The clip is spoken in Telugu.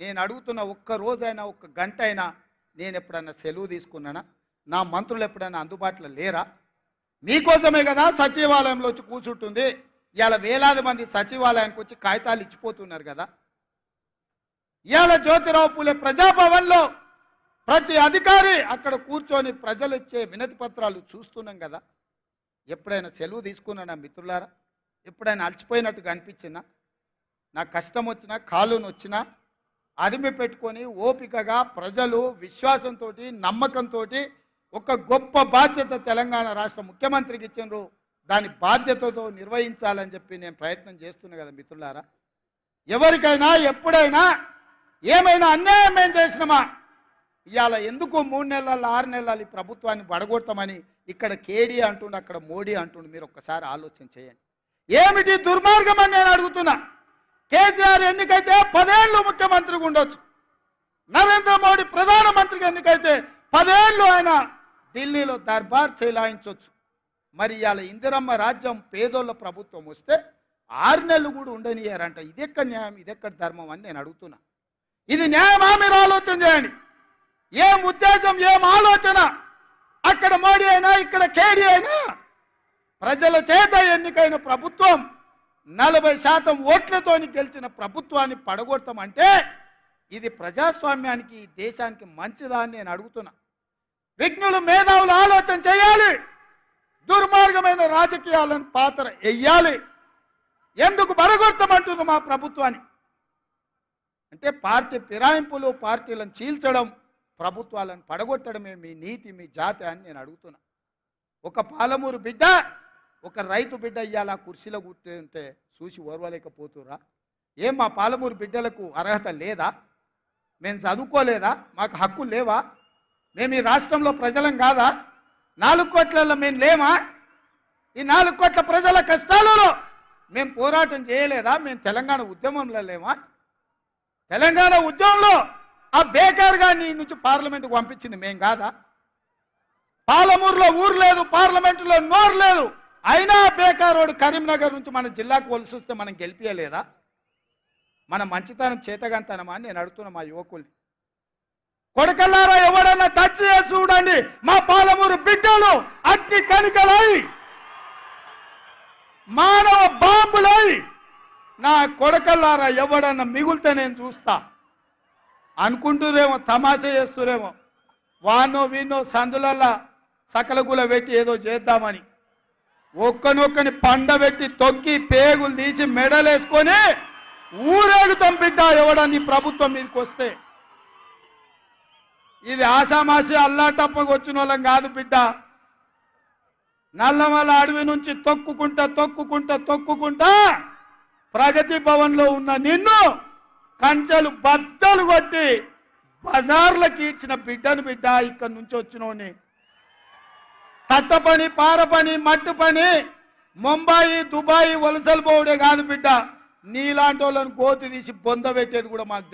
నేను అడుగుతున్న ఒక్క రోజైనా ఒక్క గంట అయినా నేను ఎప్పుడన్నా సెలవు తీసుకున్నానా? నా మంత్రులు ఎప్పుడైనా అందుబాటులో లేరా? మీకోసమే కదా సచివాలయంలో వచ్చి కూర్చుంటుంది. ఇవాళ వేలాది మంది సచివాలయానికి వచ్చి కాగితాలు ఇచ్చిపోతున్నారు కదా. ఇవాళ జ్యోతిరావు పూలే ప్రజాభవన్లో ప్రతి అధికారి అక్కడ కూర్చొని ప్రజలు ఇచ్చే వినతి పత్రాలు చూస్తున్నాం కదా. ఎప్పుడైనా సెలవు తీసుకున్నానా మిత్రులారా? ఎప్పుడైనా అలసిపోయినట్టుగా అనిపించినా, నా కష్టం వచ్చినా కాలుని వచ్చినా అదిమి పెట్టుకొని ఓపికగా ప్రజలు విశ్వాసంతో నమ్మకంతో ఒక గొప్ప బాధ్యత తెలంగాణ రాష్ట్ర ముఖ్యమంత్రికి ఇచ్చిండ్రు, దాని బాధ్యతతో నిర్వహించాలని చెప్పి నేను ప్రయత్నం చేస్తున్నా కదా మిత్రులారా. ఎవరికైనా ఎప్పుడైనా ఏమైనా అన్యాయం ఏం చేసినామా? ఇవాళ ఎందుకు 3 నెలలు 6 నెలలు ఈ ప్రభుత్వాన్ని పడగొడతామని ఇక్కడ కేడీ అంటుండు, అక్కడ మోడీ అంటుండు. మీరు ఒక్కసారి ఆలోచన చేయండి. ఏమిటి దుర్మార్గం అని నేను అడుగుతున్నా. కేసీఆర్ ఎన్నికైతే 10 ఏళ్ళు ముఖ్యమంత్రిగా ఉండొచ్చు, నరేంద్ర మోడీ ప్రధానమంత్రిగా ఎన్నికైతే 10 ఏళ్ళు ఆయన ఢిల్లీలో దర్బార్ చెలాయించవచ్చు. మరి ఇవాళ ఇందిరమ్మ రాజ్యం పేదోళ్ళ ప్రభుత్వం వస్తే 6 నెలలు కూడా ఉండనియారంట. ఇదెక్కడ న్యాయం, ఇదెక్కడ ధర్మం అని నేను అడుగుతున్నా. ఇది న్యాయమా? మీరు ఆలోచన చేయండి. ఏం ఉద్దేశం, ఏం ఆలోచన? అక్కడ మోడీ అయినా ఇక్కడ కేడీ అయినా ప్రజల చేత ఎన్నికైన ప్రభుత్వం 40% ఓట్లతో గెలిచిన ప్రభుత్వాన్ని పడగొడతామంటే ఇది ప్రజాస్వామ్యానికి దేశానికి మంచిదా అని నేను అడుగుతున్నా. విజ్ఞులు మేధావులు ఆలోచన చేయాలి. దుర్మార్గమైన రాజకీయాలను పాత్ర వెయ్యాలి. ఎందుకు పడగొడతామంటున్నాం మా ప్రభుత్వాన్ని అంటే పార్టీ ఫిరాయింపులు, పార్టీలను చీల్చడం, ప్రభుత్వాలను పడగొట్టడమే మీ నీతి, మీ జాతి అని నేను అడుగుతున్నా. ఒక పాలమూరు బిడ్డ, ఒక రైతు బిడ్డ ఇవాళ కుర్చీలో కూర్చుంటే చూసి ఓర్వలేకపోతురా? ఏం మా పాలమూరు బిడ్డలకు అర్హత లేదా? మేము చదువుకోలేదా? మాకు హక్కులు లేవా? మేము ఈ రాష్ట్రంలో ప్రజలం కాదా? 4 కోట్లలో మేము లేమా? ఈ 4 కోట్ల ప్రజల కష్టాలలో మేము పోరాటం చేయలేదా? మేము తెలంగాణ ఉద్యమంలో లేమా? తెలంగాణ ఉద్యమంలో ఆ బేకార్ గారిని నుంచి పార్లమెంటుకు పంపించింది మేం కాదా? పాలమూరులో ఊరు లేదు, పార్లమెంటులో నోరు లేదు, అయినా బేకారోడు కరీంనగర్ నుంచి మన జిల్లాకు వలసి వస్తే మనం గెలిపియలేదా? మన మంచితనం చేతగంతనమా అని నేను అడుగుతున్నా మా యువకుల్ని. కొడకల్లారా, ఎవడన్నా టచ్ చేసి చూడండి, మా పాలమూరు బిడ్డలు అగ్ని కణికలై మానవ బాంబులై నా కొడకల్లారా ఎవడన్నా మిగులుతే నేను చూస్తా అనుకుంటురేమో, తమాషా చేస్తురేమో. వానో వీనో సందులల్లా సకలగుల పెట్టి ఏదో చేద్దామని ఒక్కనొక్కని పండబెట్టి తొక్కి పేగులు తీసి మెడలేసుకొని ఊరేగుతాం బిడ్డ ఎవడని ప్రభుత్వం మీదకి వస్తే. ఇది ఆసామాసి అల్లాటప్పకు వచ్చిన వాళ్ళం కాదు బిడ్డ. నల్లమల అడవి నుంచి తొక్కుకుంటా ప్రగతి భవన్లో ఉన్న నిన్ను కంచెలు బద్దలు కొట్టి బజార్లకు ఈడ్చిన బిడ్డను బిడ్డ. ఇక్కడి నుంచి వచ్చినోని తట్ట పని, పార పని, మట్టు పని, ముంబాయి దుబాయ్ వలసలు పోవడే కాదు బిడ్డ, నీలాంటి వాళ్ళని గోతి తీసి బొంద పెట్టేది కూడా మాకు